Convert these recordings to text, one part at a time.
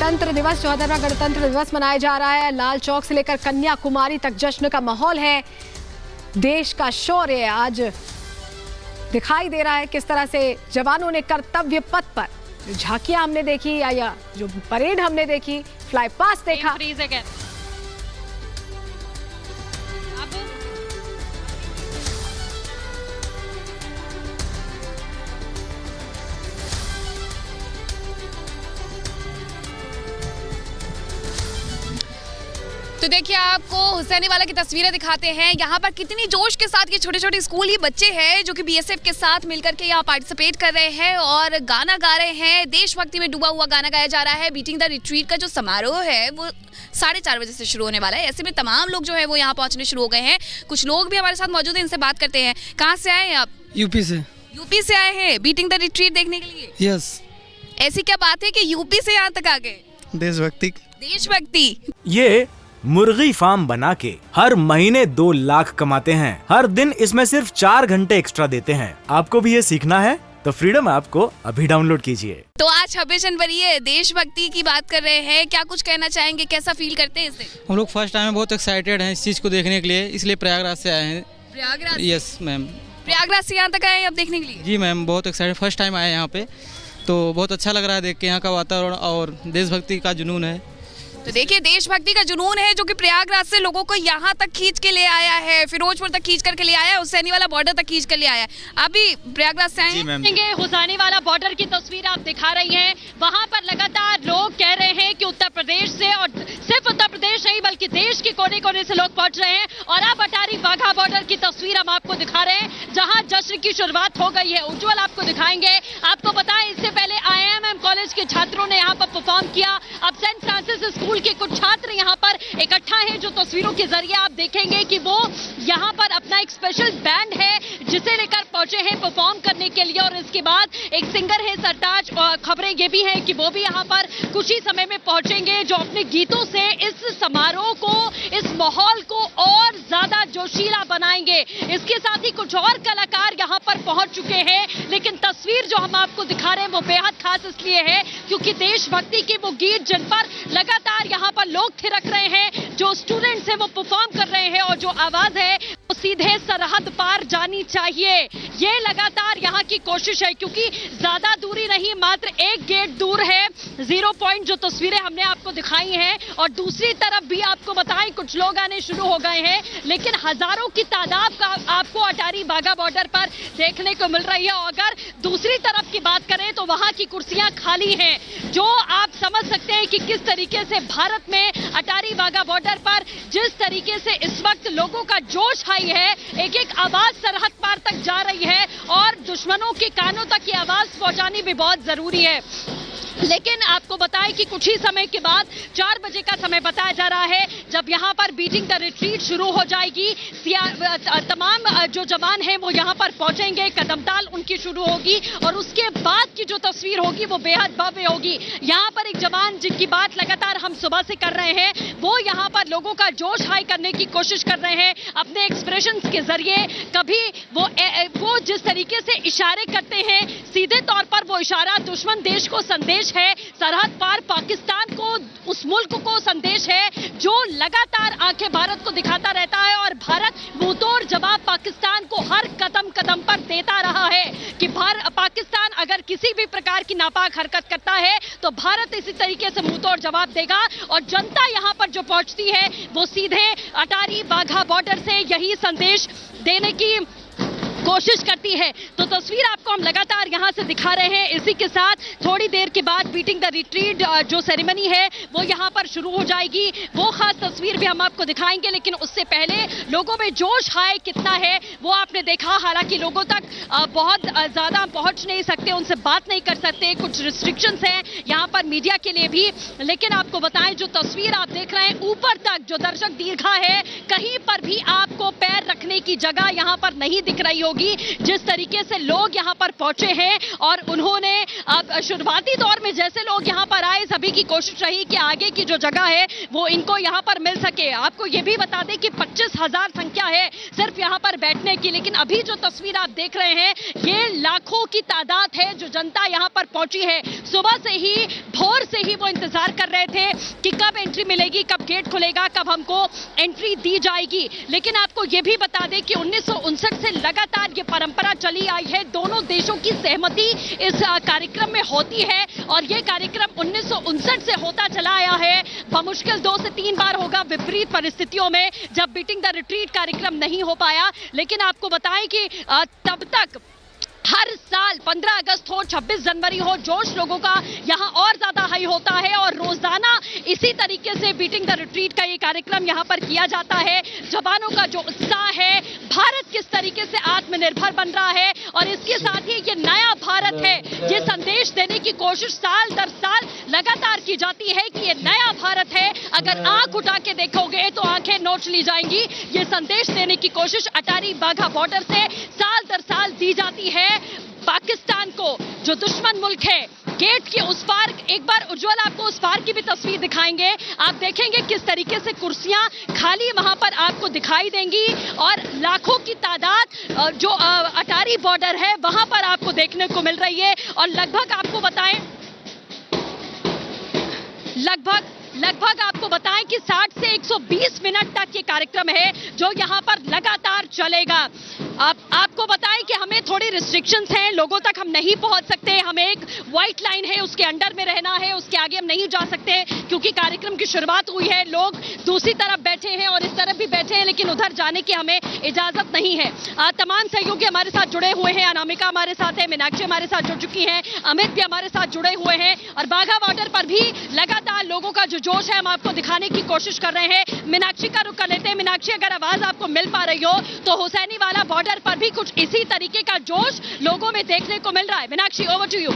गणतंत्र दिवस 74वां गणतंत्र दिवस मनाया जा रहा है। लाल चौक से लेकर कन्याकुमारी तक जश्न का माहौल है। देश का शौर्य आज दिखाई दे रहा है। किस तरह से जवानों ने कर्तव्य पथ पर झांकियां हमने देखी या जो परेड हमने देखी, फ्लाई पास्ट देखा। तो देखिए आपको हुसैनीवाला की तस्वीरें दिखाते हैं। यहाँ पर कितनी जोश के साथ ये छोटे छोटे स्कूली बच्चे हैं जो कि बीएसएफ के साथ मिलकर के यहाँ पार्टिसिपेट कर रहे हैं और गाना गा रहे हैं। देशभक्ति में डूबा हुआ गाना गाया जा रहा है। बीटिंग द रिट्रीट का जो समारोह है वो 4:30 बजे से शुरू होने वाला है। ऐसे में तमाम लोग जो है वो यहाँ पहुँचने शुरू हो गए हैं। कुछ लोग भी हमारे साथ मौजूद हैं, इनसे बात करते हैं। कहाँ से आए हैं आप? यूपी से। यूपी से आए हैं बीटिंग द रिट्रीट देखने के लिए? यस। ऐसी क्या बात है कि यूपी से यहाँ तक आ गए? देशभक्ति। ये मुर्गी फार्म बना के हर महीने 2 लाख कमाते हैं। हर दिन इसमें सिर्फ 4 घंटे एक्स्ट्रा देते हैं। आपको भी ये सीखना है तो फ्रीडम ऐप को अभी डाउनलोड कीजिए। तो आज 26 जनवरी है, देशभक्ति की बात कर रहे हैं। क्या कुछ कहना चाहेंगे, कैसा फील करते हैं इससे? हम लोग फर्स्ट टाइम बहुत एक्साइटेड हैं इस चीज़ को देखने के लिए, इसलिए प्रयागराज से आए हैं। प्रयागराज? Yes ma'am. प्रयागराज से यहाँ तक आए हैं आप देखने के लिए? जी मैम, बहुत एक्साइटेड, फर्स्ट टाइम आए यहाँ पे, तो बहुत अच्छा लग रहा है देख के यहाँ का वातावरण और देशभक्ति का जुनून है। तो देखिए देशभक्ति का जुनून है जो कि प्रयागराज से लोगों को यहाँ तक खींच के ले आया है, फिरोजपुर तक खींच करके ले आया है, हुसैनीवाला बॉर्डर तक खींच कर ले आया है। अभी प्रयागराज से आए हैं। हुसैनीवाला बॉर्डर की तस्वीर आप दिखा रही हैं। वहाँ पर लगातार लोग कह रहे हैं कि उत्तर प्रदेश से, और सिर्फ उत्तर प्रदेश नहीं बल्कि देश के कोने कोने से लोग पहुंच रहे हैं। और अब अटारी वाघा बॉर्डर की तस्वीर हम आपको दिखा रहे हैं जहाँ जश्न की शुरुआत हो गई है। उज्जवल आपको दिखाएंगे। आपको बताएं इससे पहले IIM कॉलेज के छात्रों ने यहाँ पर परफॉर्म किया। अब सेंट फ्रांसिस स्कूल के कुछ छात्र यहाँ पर इकट्ठा हैं जो तस्वीरों के जरिए आप देखेंगे कि वो यहाँ पर अपना एक स्पेशल बैंड है जिसे लेकर पहुंचे हैं परफॉर्म करने के लिए। और इसके बाद एक सिंगर है सरताज, और खबरें ये भी हैं कि वो भी यहाँ पर कुछ ही समय में पहुंचेंगे जो अपने गीतों से इस समारोह को, इस माहौल को और ज्यादा जोशीला बनाएंगे। इसके साथ ही कुछ और कलाकार यहाँ पर पहुंच चुके हैं, लेकिन तस्वीर जो हम आपको दिखा रहे हैं वो बेहद खास इसलिए है क्योंकि देशभक्ति के वो गीत जिन पर लगातार यहाँ पर लोग थिरक रहे हैं, जो स्टूडेंट्स हैं वो परफॉर्म कर रहे हैं और जो आवाज है वो सीधे सरहद पार जानी चाहिए। ये लगातार यहाँ की कोशिश है क्योंकि ज्यादा दूरी नहीं, मात्र एक गेट दूर है 0 पॉइंट जो तस्वीरें हमने आपको दिखाई हैं। और दूसरी तरफ भी आपको बताएं कुछ लोग आने शुरू हो गए हैं, लेकिन हजारों की तादाद का आपको अटारी वाघा बॉर्डर पर देखने को मिल रही है। और अगर दूसरी तरफ की बात करें तो वहां की कुर्सियां खाली हैं, जो आप समझ सकते हैं कि किस तरीके से भारत में अटारी वाघा बॉर्डर पर जिस तरीके से इस वक्त लोगों का जोश हाई है, एक एक आवाज सरहद पार तक जा रही है और दुश्मनों के कानों तक ये आवाज पहुंचानी भी बहुत जरूरी है। लेकिन आपको बताएं कि कुछ ही समय के बाद 4 बजे का समय बताया जा रहा है जब यहाँ पर बीटिंग द रिट्रीट शुरू हो जाएगी। तमाम जो जवान हैं वो यहाँ पर पहुंचेंगे, कदमताल उनकी शुरू होगी और उसके बाद की जो तस्वीर होगी वो बेहद भव्य होगी। यहाँ पर एक जवान जिनकी बात लगातार हम सुबह से कर रहे हैं, वो यहाँ पर लोगों का जोश हाई करने की कोशिश कर रहे हैं अपने एक्सप्रेशंस के जरिए। कभी वो जिस तरीके से इशारे करते हैं, सीधे तौर पर वो इशारा दुश्मन देश को संदेश है, सरहद पार पाकिस्तान को, उस मुल्क को संदेश है जो लगातार आंखें भारत को दिखाता रहता है और भारत मुंहतोड़ जवाब पाकिस्तान को हर कदम कदम पर देता रहा है कि पाकिस्तान अगर किसी भी प्रकार की नापाक हरकत करता है तो भारत इसी तरीके से मुंहतोड़ जवाब देगा। और जनता यहाँ पर जो पहुंचती है वो सीधे अटारी वाघा बॉर्डर से यही संदेश देने की कोशिश करती है। तो तस्वीर आपको हम लगातार यहाँ से दिखा रहे हैं। इसी के साथ थोड़ी देर के बाद बीटिंग द रिट्रीट जो सेरेमनी है वो यहाँ पर शुरू हो जाएगी। वो खास तस्वीर भी हम आपको दिखाएंगे, लेकिन उससे पहले लोगों में जोश हाई कितना है वो आपने देखा। हालांकि लोगों तक बहुत ज्यादा पहुंच नहीं सकते, उनसे बात नहीं कर सकते, कुछ रिस्ट्रिक्शंस हैं यहाँ पर मीडिया के लिए भी। लेकिन आपको बताएं जो तस्वीर आप देख रहे हैं ऊपर तक जो दर्शक दीर्घा है, कहीं पर भी आपको पैर रखने की जगह यहाँ पर नहीं दिख रही होगी। होगी जिस तरीके से लोग यहाँ पर पहुंचे हैं और उन्होंने अब शुरुआती दौर में जैसे लोग यहाँ पर आए, सभी की कोशिश रही कि आगे की जो जगह है वो इनको यहाँ पर मिल सके। आपको ये भी बता दें कि 25,000 संख्या है सिर्फ यहाँ पर बैठने की, लेकिन अभी जो तस्वीर आप देख रहे हैं ये लाखों की तादाद है जो जनता यहाँ पर पहुंची है। सुबह से ही, भोर से ही वो इंतजार कर रहे थे कि कब एंट्री मिलेगी, कब गेट खुलेगा, कब हमको एंट्री दी जाएगी। लेकिन आपको ये भी बता दें कि 1959 से लगातार ये परंपरा चली आई है, दोनों देशों की सहमति इस कार्यक्रम में होती है और ये कार्यक्रम 1959 से होता चला आया है। बमुश्किल 2 से 3 बार होगा विपरीत परिस्थितियों में जब बीटिंग द रिट्रीट कार्यक्रम नहीं हो पाया, लेकिन आपको बताएं कि तब तक हर साल 15 अगस्त हो, 26 जनवरी हो, जोश लोगों का यहाँ और ज्यादा हाई होता है और रोजाना इसी तरीके से बीटिंग द रिट्रीट का ये कार्यक्रम यहाँ पर किया जाता है। जवानों का जो उत्साह है, भारत किस तरीके से आत्मनिर्भर बन रहा है और इसके साथ ही ये नया भारत है, ये संदेश देने की कोशिश साल दर साल लगातार की जाती है कि ये नया भारत है। अगर आंख उठा के देखोगे तो आंखें नोच ली जाएंगी। ये संदेश देने की कोशिश अटारी वाघा बॉर्डर से साल दर साल दी जाती है पाकिस्तान को, जो दुश्मन मुल्क है। गेट के उस पार, एक बार उज्जवल आपको उस पार की भी तस्वीर दिखाएंगे। आप देखेंगे किस तरीके से कुर्सियां खाली वहां पर आपको दिखाई देंगी और लाखों की तादाद जो अटारी बॉर्डर है वहां पर आपको देखने को मिल रही है। और लगभग आपको बताएं आपको बताएं कि 60 से 120 मिनट तक ये कार्यक्रम है जो यहाँ पर लगातार चलेगा। आपको बताएं कि हमें थोड़ी रिस्ट्रिक्शंस हैं, लोगों तक हम नहीं पहुंच सकते, हमें एक व्हाइट लाइन है उसके अंडर में रहना है, उसके आगे हम नहीं जा सकते क्योंकि कार्यक्रम की शुरुआत हुई है। लोग दूसरी तरफ बैठे हैं और इस तरफ भी बैठे हैं, लेकिन उधर जाने की हमें इजाजत नहीं है। तमाम सहयोगी हमारे साथ जुड़े हुए हैं, अनामिका हमारे साथ है, मीनाक्षी हमारे साथ जुड़ चुकी हैं, अमित भी हमारे साथ जुड़े हुए हैं और वाघा बॉर्डर पर भी लगातार लोगों का जो जोश है हम आपको दिखाने की कोशिश कर रहे हैं। मीनाक्षी का रुख कर लेते हैं। मीनाक्षी, अगर आवाज आपको मिल पा रही हो तो हुसैनी वाला बॉर्डर पर भी कुछ इसी तरीके का जोश लोगों में देखने को मिल रहा है। Meenakshi, over to you.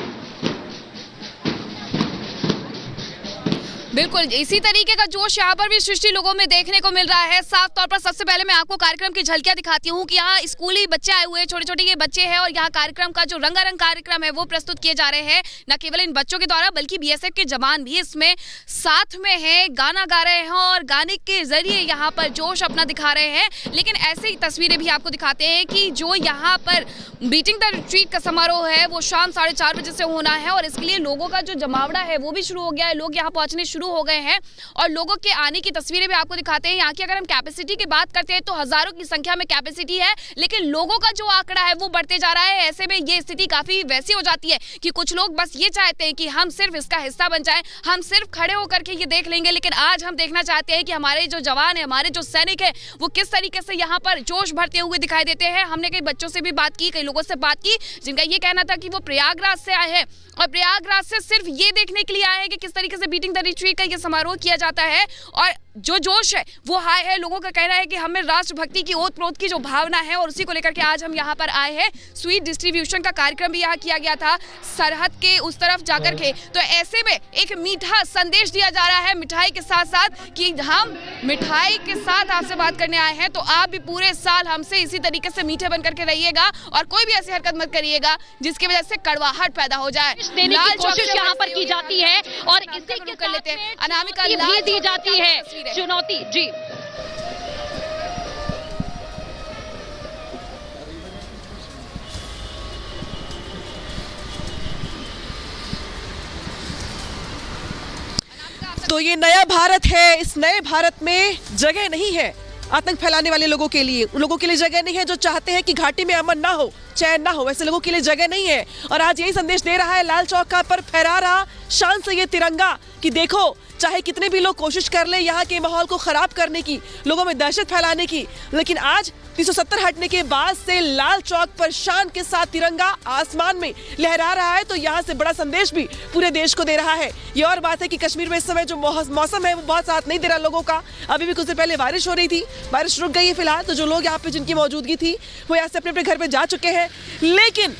बिल्कुल इसी तरीके का जोश यहाँ पर भी सृष्टि लोगों में देखने को मिल रहा है। साफ तौर पर सबसे पहले मैं आपको कार्यक्रम की झलकियां दिखाती हूँ कि यहाँ स्कूली बच्चे आए हुए हैं, छोटे छोटे ये बच्चे हैं और यहाँ कार्यक्रम का जो रंगारंग कार्यक्रम है वो प्रस्तुत किए जा रहे हैं। न केवल इन बच्चों के द्वारा बल्कि बीएसएफ के जवान भी इसमें साथ में है, गाना गा रहे हैं और गाने के जरिए यहाँ पर जोश अपना दिखा रहे हैं। लेकिन ऐसे ही तस्वीरें भी आपको दिखाते हैं कि जो यहाँ पर बीटिंग द रिट्रीट का समारोह है वो शाम 4:30 बजे से होना है और इसके लिए लोगों का जो जमावड़ा है वो भी शुरू हो गया है। लोग यहाँ पहुंचने शुरू हो गए हैं और लोगों के आने की तस्वीरें भी आपको दिखाते हैं। यहाँ की अगर हम कैपेसिटी की बात करते हैं तो हजारों की संख्या में कैपेसिटी है, लेकिन लोगों का जो आंकड़ा है वो बढ़ते जा रहा है। ऐसे में ये स्थिति काफी वैसी हो जाती है कि कुछ लोग बस ये चाहते हैं कि हम सिर्फ इसका हिस्सा बन जाएं, हम सिर्फ खड़े होकर के ये देख लेंगे। लेकिन आज हम देखना चाहते हैं कि हमारे जो जवान है, हमारे जो सैनिक है वो किस तरीके से यहाँ पर जोश भरते हुए दिखाई देते हैं। हमने कई बच्चों से भी बात की, कई लोगों से बात की जिनका ये कहना था कि वो प्रयागराज से आए हैं और प्रयागराज से सिर्फ ये देखने के लिए आए हैं कि किस तरीके से बीटिंग द रिट्रीट का ये समारोह किया जाता है और जो जोश है वो हाई है। लोगों का कहना है कि हमें राष्ट्रभक्ति की ओत-प्रोत की जो भावना है और उसी को लेकर के आज हम यहाँ पर आए हैं। स्वीट डिस्ट्रीब्यूशन का कार्यक्रम भी यहाँ किया गया था सरहद के उस तरफ जाकर के, तो ऐसे में एक मीठा संदेश दिया जा रहा है मिठाई के साथ साथ कि हम मिठाई के साथ आपसे बात करने आए हैं, तो आप भी पूरे साल हमसे इसी तरीके से मीठे बन करके रहिएगा और कोई भी ऐसी हरकत मत करिएगा जिसकी वजह से कड़वाहट पैदा हो जाए। देने की कोशिश यहाँ पर की जाती है और इसी के कर लेते हैं। अनामिका भी दी जाती है चुनौती जी। तो ये नया भारत है, इस नए भारत में जगह नहीं है आतंक फैलाने वाले लोगों के लिए। उन लोगों के लिए जगह नहीं है जो चाहते हैं कि घाटी में अमन ना हो, चैन ना हो, वैसे लोगों के लिए जगह नहीं है। और आज यही संदेश दे रहा है लाल चौक का पर फहरा रहा शान से ये तिरंगा कि देखो चाहे कितने भी लोग कोशिश कर ले यहाँ के माहौल को खराब करने की, लोगों में दहशत फैलाने की, लेकिन आज 370 हटने के बाद से लाल चौक पर शान के साथ तिरंगा आसमान में लहरा रहा है। तो यहाँ से बड़ा संदेश भी पूरे देश को दे रहा है। ये और बात है कि कश्मीर में इस समय जो मौसम है वो बहुत साथ नहीं दे रहा लोगों का। अभी भी कुछ देर पहले बारिश हो रही थी, बारिश रुक गई है फिलहाल, तो जो लोग यहाँ पे जिनकी मौजूदगी थी वो यहाँ से अपने अपने घर पे जा चुके हैं। लेकिन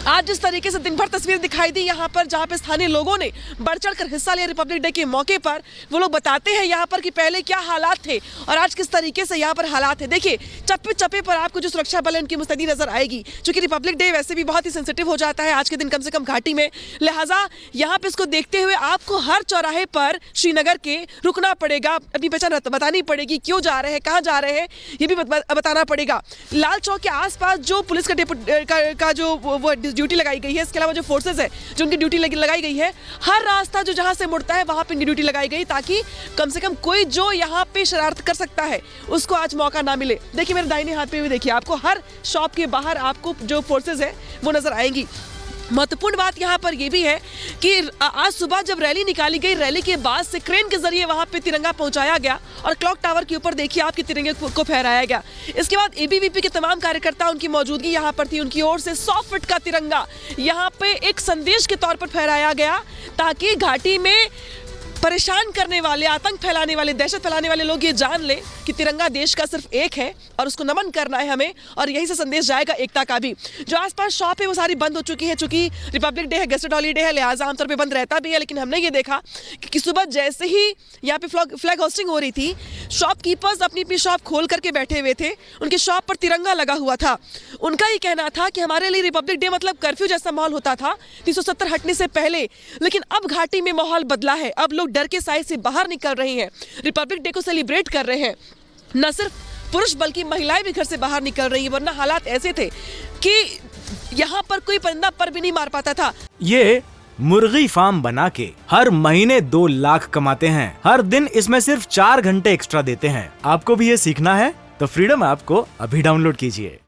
आज जिस तरीके से दिन भर तस्वीर दिखाई दी यहाँ पर, जहाँ पे स्थानीय लोगों ने बढ़ चढ़ कर हिस्सा लिया रिपब्लिक डे के मौके पर, वो लोग बताते हैं यहाँ पर कि पहले क्या हालात थे और आज किस तरीके से यहाँ पर हालात है। देखिए चप्पे चप्पे पर आपको जो सुरक्षा बल है उनकी मुस्तैदी नजर आएगी, क्योंकि रिपब्लिक डे वैसे भी बहुत ही सेंसिटिव हो जाता है आज के दिन, कम से कम घाटी में। लिहाजा यहाँ पे इसको देखते हुए आपको हर चौराहे पर श्रीनगर के रुकना पड़ेगा, अपनी पहचान बतानी पड़ेगी, क्यों जा रहे हैं, कहाँ जा रहे हैं, ये भी बताना पड़ेगा। लाल चौक के आसपास जो पुलिस का जो वो ड्यूटी लगाई गई है, इसके अलावा जो फोर्सेस है जो उनकी ड्यूटी लगाई गई है, हर रास्ता जो जहां से मुड़ता है वहां पे इनकी ड्यूटी लगाई गई, ताकि कम से कम कोई जो यहाँ पे शरारत कर सकता है उसको आज मौका ना मिले। देखिए मेरे दाहिने हाथ पे भी देखिए, आपको हर शॉप के बाहर आपको जो फोर्सेस है वो नजर आएंगी। महत्वपूर्ण बात यहाँ पर यह भी है कि आज सुबह जब रैली निकाली गई, रैली के बाद से क्रेन के जरिए वहां पे तिरंगा पहुंचाया गया और क्लॉक टावर के ऊपर देखिए आपके तिरंगे को फहराया गया। इसके बाद एबीवीपी के तमाम कार्यकर्ता, उनकी मौजूदगी यहाँ पर थी, उनकी ओर से 100 फीट का तिरंगा यहाँ पे एक संदेश के तौर पर फहराया गया, ताकि घाटी में परेशान करने वाले, आतंक फैलाने वाले, दहशत फैलाने वाले लोग ये जान ले कि तिरंगा देश का सिर्फ एक है और उसको नमन करना है हमें, और यही से संदेश जाएगा एकता का भी। जो आसपास शॉप है वो सारी बंद हो चुकी है, चूंकि रिपब्लिक डे है, गेस्टेड हॉलीडे है, लिहाजा आमतौर पे बंद रहता भी है। लेकिन हमने ये देखा कि सुबह जैसे ही यहाँ पे फ्लैग होस्टिंग हो रही थी, शॉपकीपर्स अपनी अपनी शॉप खोल करके बैठे हुए थे, उनकी शॉप पर तिरंगा लगा हुआ था। उनका ये कहना था कि हमारे लिए रिपब्लिक डे मतलब कर्फ्यू जैसा माहौल होता था 370 हटने से पहले, लेकिन अब घाटी में माहौल बदला है। अब लोग डर के साए से बाहर निकल रहे हैं, रिपब्लिक डे को सेलिब्रेट कर रहे हैं। न सिर्फ पुरुष बल्कि महिलाएं भी घर से बाहर निकल रही हैं, वरना हालात ऐसे थे कि यहाँ पर कोई परिंदा पर भी नहीं मार पाता था। ये मुर्गी फार्म बना के हर महीने 2 लाख कमाते हैं। हर दिन इसमें सिर्फ 4 घंटे एक्स्ट्रा देते हैं। आपको भी ये सीखना है तो फ्रीडम ऐप को अभी डाउनलोड कीजिए।